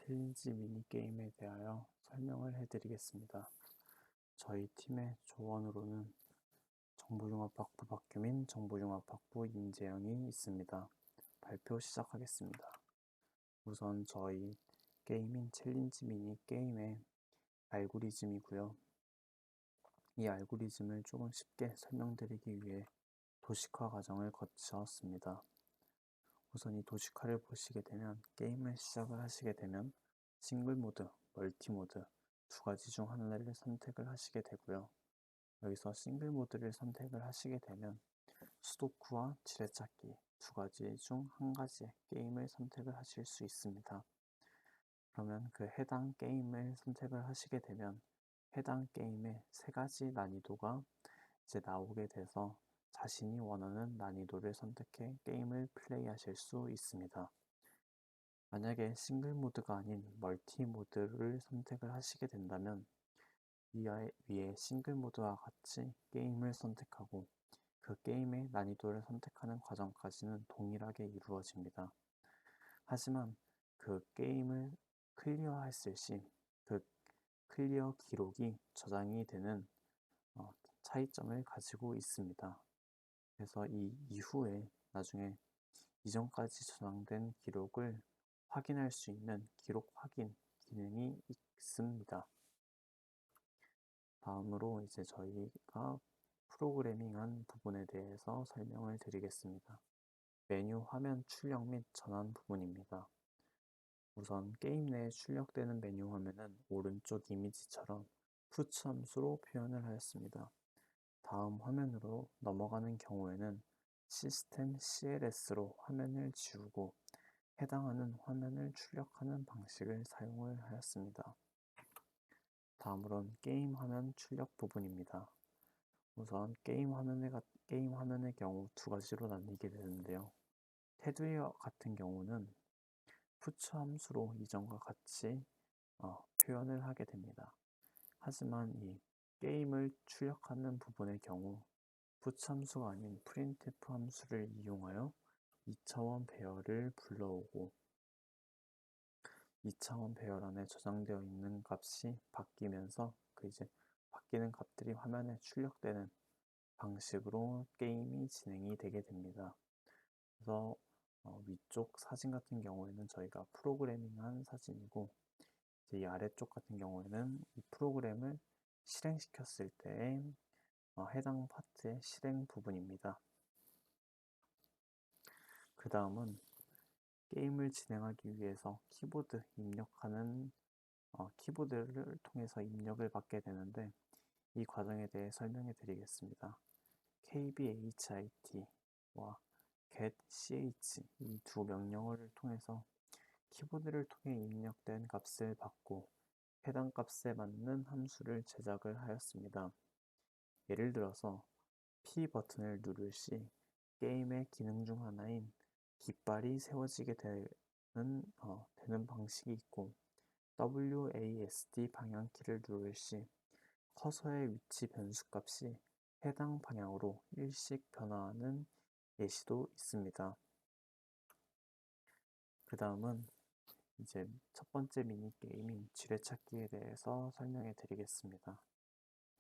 챌린지 미니게임에 대하여 설명을 해드리겠습니다. 저희 팀의 조원으로는 정보융합학부 박규민, 정보융합학부 임재영이 있습니다. 발표 시작하겠습니다. 우선 저희 게임인 챌린지 미니게임의 알고리즘이고요. 이 알고리즘을 조금 쉽게 설명드리기 위해 도식화 과정을 거쳤습니다. 우선 이 도식화를 보시게 되면 게임을 시작을 하시게 되면 싱글 모드, 멀티 모드 두 가지 중 하나를 선택을 하시게 되고요. 여기서 싱글 모드를 선택을 하시게 되면 수도쿠와 지뢰찾기 두 가지 중 한 가지의 게임을 선택을 하실 수 있습니다. 그러면 그 해당 게임을 선택을 하시게 되면 해당 게임의 세 가지 난이도가 이제 나오게 돼서 자신이 원하는 난이도를 선택해 게임을 플레이하실 수 있습니다. 만약에 싱글 모드가 아닌 멀티 모드를 선택을 하시게 된다면 위에 싱글 모드와 같이 게임을 선택하고 그 게임의 난이도를 선택하는 과정까지는 동일하게 이루어집니다. 하지만 그 게임을 클리어했을 시 그 클리어 기록이 저장이 되는 차이점을 가지고 있습니다. 그래서 이 이후에 나중에 이전까지 저장된 기록을 확인할 수 있는 기록 확인 기능이 있습니다. 다음으로 이제 저희가 프로그래밍한 부분에 대해서 설명을 드리겠습니다. 메뉴 화면 출력 및 전환 부분입니다. 우선 게임 내에 출력되는 메뉴 화면은 오른쪽 이미지처럼 푸츠 함수로 표현을 하였습니다. 다음 화면으로 넘어가는 경우에는 시스템 CLS로 화면을 지우고 해당하는 화면을 출력하는 방식을 사용을 하였습니다. 다음으로는 게임 화면 출력 부분입니다. 우선 게임 화면의 경우 두 가지로 나뉘게 되는데요. 테두리와 같은 경우는 푸츠 함수로 이전과 같이 표현을 하게 됩니다. 하지만 이 게임을 출력하는 부분의 경우 푸츠 함수가 아닌 printf 함수를 이용하여 2차원 배열을 불러오고 2차원 배열 안에 저장되어 있는 값이 바뀌면서 이제 바뀌는 값들이 화면에 출력되는 방식으로 게임이 진행이 되게 됩니다. 그래서 위쪽 사진 같은 경우에는 저희가 프로그래밍한 사진이고 이제 이 아래쪽 같은 경우에는 이 프로그램을 실행시켰을 때의 해당 파트의 실행 부분입니다. 그 다음은 게임을 진행하기 위해서 키보드 입력하는 키보드를 통해서 입력을 받게 되는데 이 과정에 대해 설명해 드리겠습니다. kbhit와 getch 이 두 명령어를 통해서 키보드를 통해 입력된 값을 받고 해당 값에 맞는 함수를 제작을 하였습니다. 예를 들어서 P 버튼을 누를 시 게임의 기능 중 하나인 깃발이 세워지게 되는 방식이 있고 WASD 방향키를 누를 시 커서의 위치 변수값이 해당 방향으로 일씩 변화하는 예시도 있습니다. 그 다음은 이제 첫 번째 미니게임인 지뢰찾기에 대해서 설명해 드리겠습니다.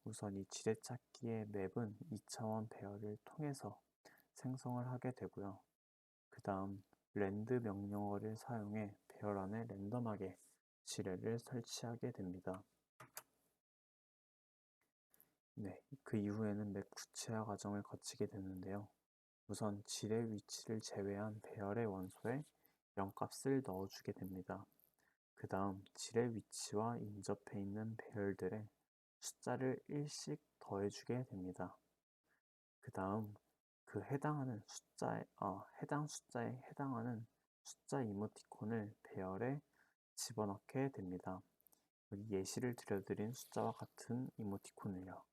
우선 이 지뢰찾기의 맵은 2차원 배열을 통해서 생성을 하게 되고요. 그 다음 랜드 명령어를 사용해 배열 안에 랜덤하게 지뢰를 설치하게 됩니다. 네, 그 이후에는 맵 구체화 과정을 거치게 되는데요. 우선 지뢰 위치를 제외한 배열의 원소에 0값을 넣어주게 됩니다. 그 다음 지뢰 위치와 인접해 있는 배열들의 숫자를 1씩 더해주게 됩니다. 그 다음 그 해당 숫자에 해당하는 숫자 이모티콘을 배열에 집어넣게 됩니다. 여기 예시를 들려드린 숫자와 같은 이모티콘을요.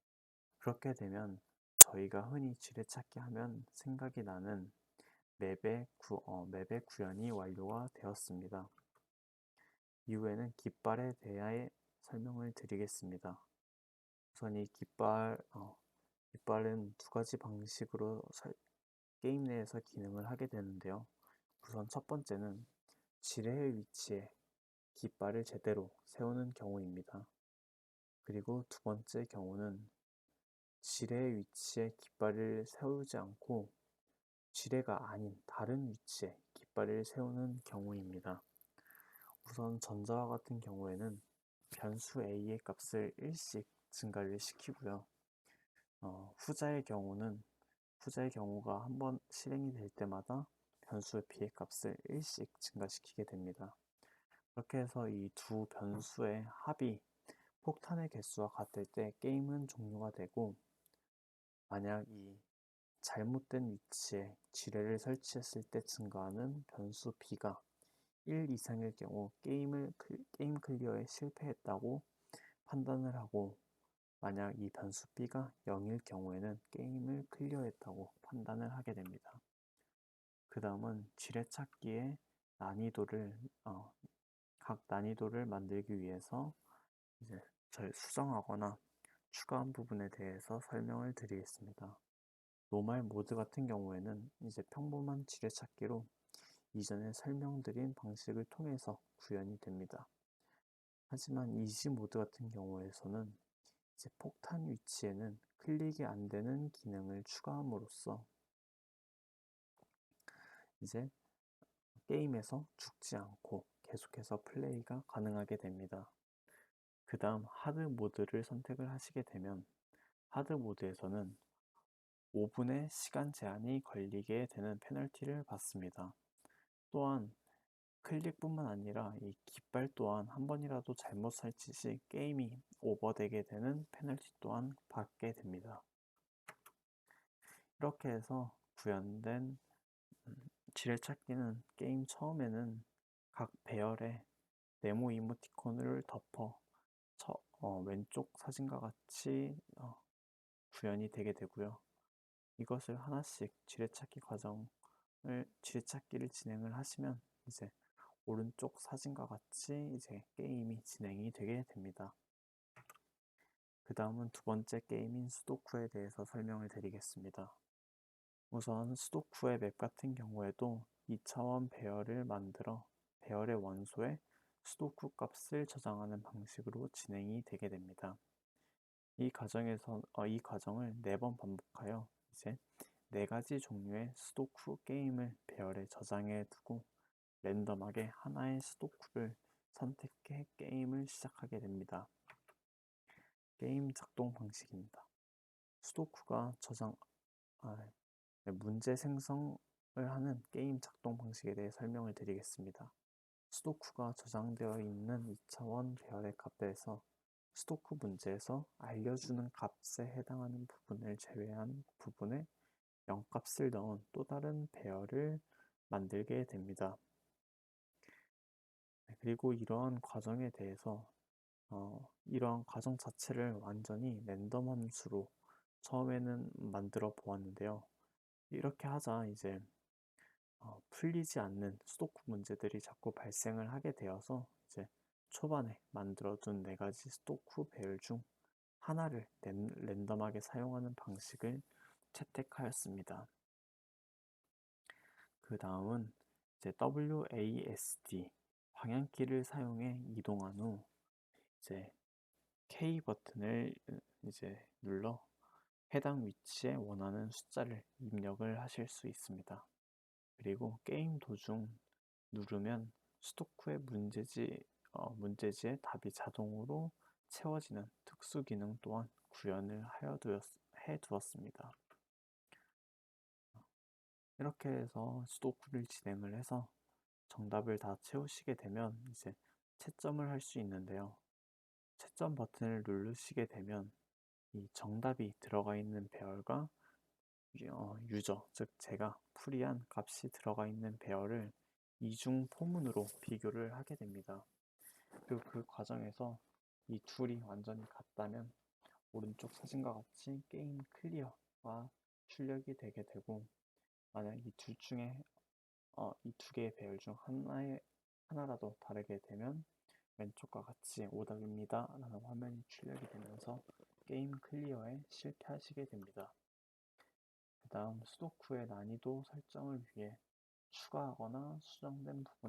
그렇게 되면 저희가 흔히 지뢰찾기 하면 생각이 나는 맵의 구현이 완료가 되었습니다. 이후에는 깃발에 대하여 설명을 드리겠습니다. 우선 이 깃발은 두 가지 방식으로 게임 내에서 기능을 하게 되는데요. 우선 첫 번째는 지뢰의 위치에 깃발을 제대로 세우는 경우입니다. 그리고 두 번째 경우는 지뢰의 위치에 깃발을 세우지 않고 지뢰가 아닌 다른 위치에 깃발을 세우는 경우입니다. 우선 전자와 같은 경우에는 변수 a의 값을 1씩 증가를 시키고요. 후자의 경우가 한번 실행이 될 때마다 변수 b의 값을 1씩 증가시키게 됩니다. 그렇게 해서 이 두 변수의 합이 폭탄의 개수와 같을 때 게임은 종료가 되고, 만약 이 잘못된 위치에 지뢰를 설치했을 때 증가하는 변수 b가 1 이상일 경우 게임 클리어에 실패했다고 판단을 하고, 만약 이 변수 b가 0일 경우에는 게임을 클리어했다고 판단을 하게 됩니다. 그 다음은 지뢰찾기의 각 난이도를 만들기 위해서 이제 수정하거나 추가한 부분에 대해서 설명을 드리겠습니다. 노말 모드 같은 경우에는 이제 평범한 지뢰찾기로 이전에 설명드린 방식을 통해서 구현이 됩니다. 하지만 이지 모드 같은 경우에서는 이제 폭탄 위치에는 클릭이 안 되는 기능을 추가함으로써 이제 게임에서 죽지 않고 계속해서 플레이가 가능하게 됩니다. 그 다음 하드 모드를 선택을 하시게 되면 하드 모드에서는 5분의 시간 제한이 걸리게 되는 페널티를 받습니다. 또한 클릭뿐만 아니라 이 깃발 또한 한 번이라도 잘못 설치 시 게임이 오버되게 되는 페널티 또한 받게 됩니다. 이렇게 해서 구현된 지뢰찾기는 게임 처음에는 각 배열에 네모 이모티콘을 덮어 왼쪽 사진과 같이 구현이 되게 되고요. 이것을 하나씩 지뢰찾기를 진행을 하시면 이제 오른쪽 사진과 같이 이제 게임이 진행이 되게 됩니다. 그 다음은 두 번째 게임인 수도쿠에 대해서 설명을 드리겠습니다. 우선 수도쿠의 맵 같은 경우에도 2차원 배열을 만들어 배열의 원소에 수도쿠 값을 저장하는 방식으로 진행이 되게 됩니다. 이 과정을 4번 반복하여 이제 4가지 종류의 수도쿠 게임을 배열에 저장해 두고 랜덤하게 하나의 수도쿠를 선택해 게임을 시작하게 됩니다. 게임 작동 방식입니다. 수도쿠가 문제 생성을 하는 게임 작동 방식에 대해 설명을 드리겠습니다. 수도쿠가 저장되어 있는 2차원 배열의 값에서 수도쿠 문제에서 알려주는 값에 해당하는 부분을 제외한 부분에 0값을 넣은 또 다른 배열을 만들게 됩니다. 그리고 이러한 과정에 대해서 이러한 과정 자체를 완전히 랜덤 함수로 처음에는 만들어 보았는데요. 이렇게 하자 이제 풀리지 않는 수도쿠 문제들이 자꾸 발생을 하게 되어서 이제 초반에 만들어둔 4가지 수도쿠 배열 중 하나를 랜덤하게 사용하는 방식을 채택하였습니다. 그 다음은 이제 WASD 방향키를 사용해 이동한 후 이제 K 버튼을 이제 눌러 해당 위치에 원하는 숫자를 입력을 하실 수 있습니다. 그리고 게임 도중 누르면 수도쿠의 문제지의 답이 자동으로 채워지는 특수 기능 또한 구현을 해 두었습니다. 이렇게 해서 수도쿠를 진행을 해서 정답을 다 채우시게 되면 이제 채점을 할 수 있는데요. 채점 버튼을 누르시게 되면 이 정답이 들어가 있는 배열과 유저, 즉 제가 풀이한 값이 들어가 있는 배열을 이중 포문으로 비교를 하게 됩니다. 그리고 그 과정에서 이 둘이 완전히 같다면 오른쪽 사진과 같이 게임 클리어가 출력이 되게 되고, 만약 이 둘 중에 이 두 개의 배열 중 하나라도 다르게 되면 왼쪽과 같이 오답입니다 라는 화면이 출력이 되면서 게임 클리어에 실패하시게 됩니다. 그 다음 수도쿠의 난이도 설정을 위해 추가하거나 수정된 부분